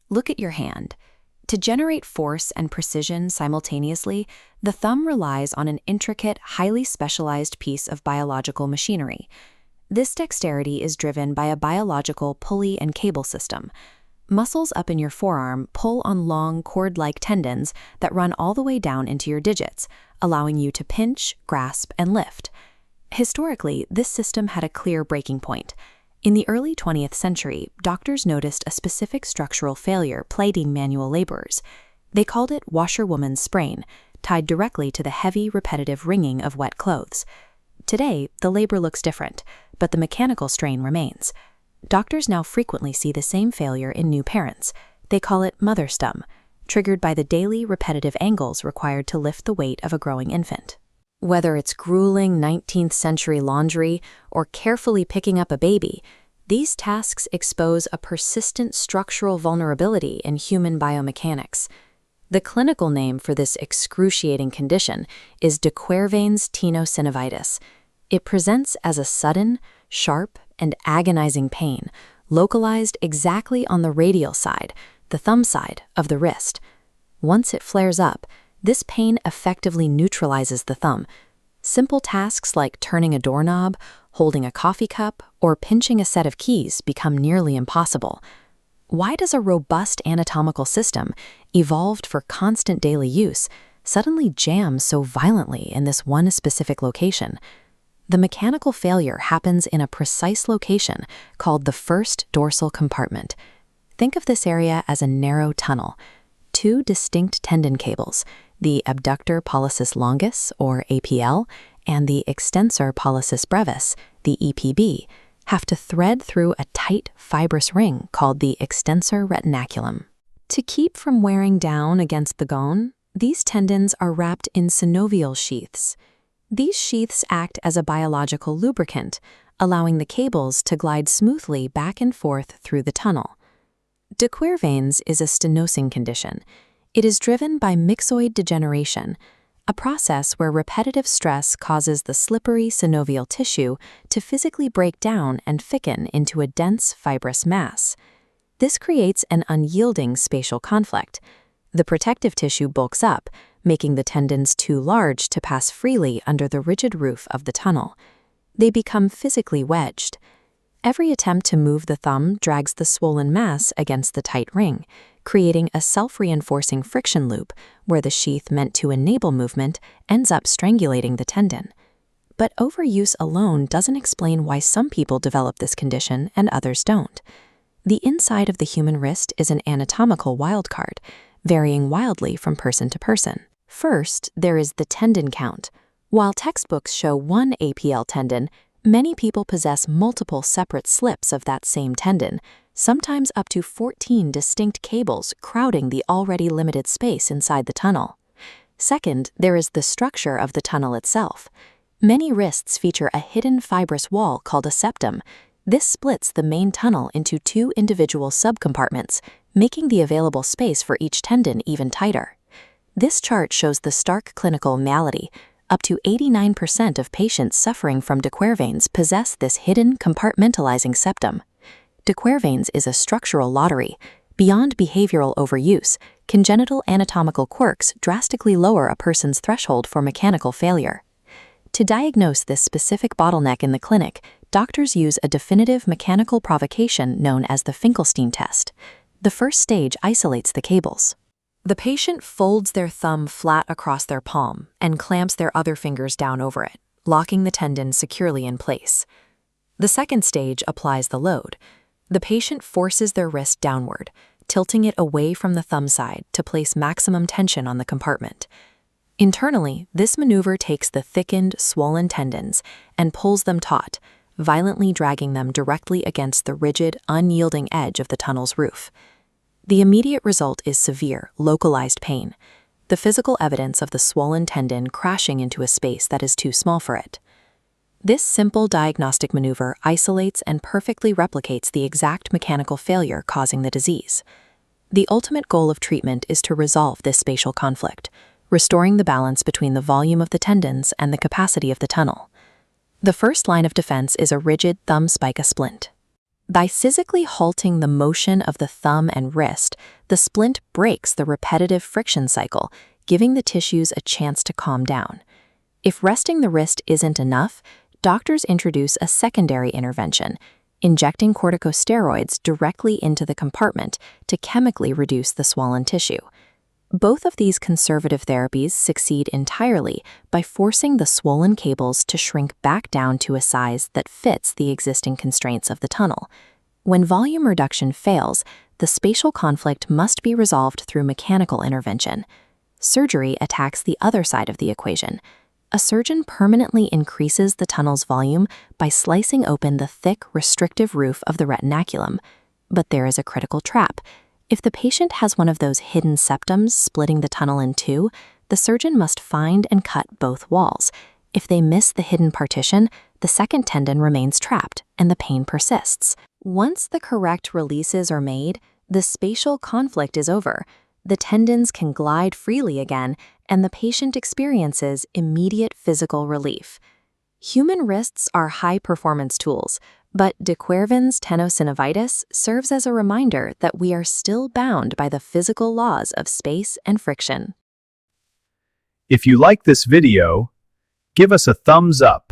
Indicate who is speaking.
Speaker 1: Look at your hand. To generate force and precision simultaneously, the thumb relies on an intricate, highly specialized piece of biological machinery. This dexterity is driven by a biological pulley and cable system. Muscles up in your forearm pull on long, cord-like tendons that run all the way down into your digits, allowing you to pinch, grasp, and lift. Historically, this system had a clear breaking point. In the early 20th century, doctors noticed a specific structural failure plaguing manual laborers. They called it washerwoman's sprain, tied directly to the heavy, repetitive wringing of wet clothes. Today, the labor looks different, but the mechanical strain remains. Doctors now frequently see the same failure in new parents. They call it mother-stum, triggered by the daily, repetitive angles required to lift the weight of a growing infant. Whether it's grueling 19th century laundry or carefully picking up a baby, these tasks expose a persistent structural vulnerability in human biomechanics. The clinical name for this excruciating condition is de Quervain's tenosynovitis. It presents as a sudden, sharp, and agonizing pain, localized exactly on the radial side, the thumb side, of the wrist. Once it flares up, this pain effectively neutralizes the thumb. Simple tasks like turning a doorknob, holding a coffee cup, or pinching a set of keys become nearly impossible. Why does a robust anatomical system, evolved for constant daily use, suddenly jam so violently in this one specific location? The mechanical failure happens in a precise location called the first dorsal compartment. Think of this area as a narrow tunnel. Two distinct tendon cables, the abductor pollicis longus, or APL, and the extensor pollicis brevis, the EPB, have to thread through a tight, fibrous ring called the extensor retinaculum. To keep from wearing down against the bone, these tendons are wrapped in synovial sheaths. These sheaths act as a biological lubricant, allowing the cables to glide smoothly back and forth through the tunnel. De Quervain's is a stenosing condition. It is driven by myxoid degeneration, a process where repetitive stress causes the slippery synovial tissue to physically break down and thicken into a dense fibrous mass. This creates an unyielding spatial conflict. The protective tissue bulks up, making the tendons too large to pass freely under the rigid roof of the tunnel. They become physically wedged. Every attempt to move the thumb drags the swollen mass against the tight ring, creating a self-reinforcing friction loop where the sheath meant to enable movement ends up strangulating the tendon. But overuse alone doesn't explain why some people develop this condition and others don't. The inside of the human wrist is an anatomical wildcard, varying wildly from person to person. First, there is the tendon count. While textbooks show one APL tendon, many people possess multiple separate slips of that same tendon, sometimes up to 14 distinct cables crowding the already limited space inside the tunnel. Second, there is the structure of the tunnel itself. Many wrists feature a hidden fibrous wall called a septum. This splits the main tunnel into two individual subcompartments, making the available space for each tendon even tighter. This chart shows the stark clinical malady. Up to 89% of patients suffering from de Quervain's possess this hidden compartmentalizing septum. De Quervain's is a structural lottery. Beyond behavioral overuse, congenital anatomical quirks drastically lower a person's threshold for mechanical failure. To diagnose this specific bottleneck in the clinic, doctors use a definitive mechanical provocation known as the Finkelstein test. The first stage isolates the cables. The patient folds their thumb flat across their palm and clamps their other fingers down over it, locking the tendon securely in place. The second stage applies the load. The patient forces their wrist downward, tilting it away from the thumb side to place maximum tension on the compartment. Internally, this maneuver takes the thickened, swollen tendons and pulls them taut, violently dragging them directly against the rigid, unyielding edge of the tunnel's roof. The immediate result is severe, localized pain, the physical evidence of the swollen tendon crashing into a space that is too small for it. This simple diagnostic maneuver isolates and perfectly replicates the exact mechanical failure causing the disease. The ultimate goal of treatment is to resolve this spatial conflict, restoring the balance between the volume of the tendons and the capacity of the tunnel. The first line of defense is a rigid thumb spica splint. By physically halting the motion of the thumb and wrist, The splint breaks the repetitive friction cycle, giving the tissues a chance to calm down. If resting the wrist isn't enough, doctors introduce a secondary intervention, injecting corticosteroids directly into the compartment to chemically reduce the swollen tissue. Both of these conservative therapies succeed entirely by forcing the swollen cables to shrink back down to a size that fits the existing constraints of the tunnel. When volume reduction fails, the spatial conflict must be resolved through mechanical intervention. Surgery attacks the other side of the equation. A surgeon permanently increases the tunnel's volume by slicing open the thick, restrictive roof of the retinaculum. But there is a critical trap. If the patient has one of those hidden septums splitting the tunnel in two, the surgeon must find and cut both walls. If they miss the hidden partition, the second tendon remains trapped and the pain persists. Once the correct releases are made, the spatial conflict is over. The tendons can glide freely again, and the patient experiences immediate physical relief. Human wrists are high-performance tools, but de Quervain's tenosynovitis serves as a reminder that we are still bound by the physical laws of space and friction.
Speaker 2: If you like this video, give us a thumbs up.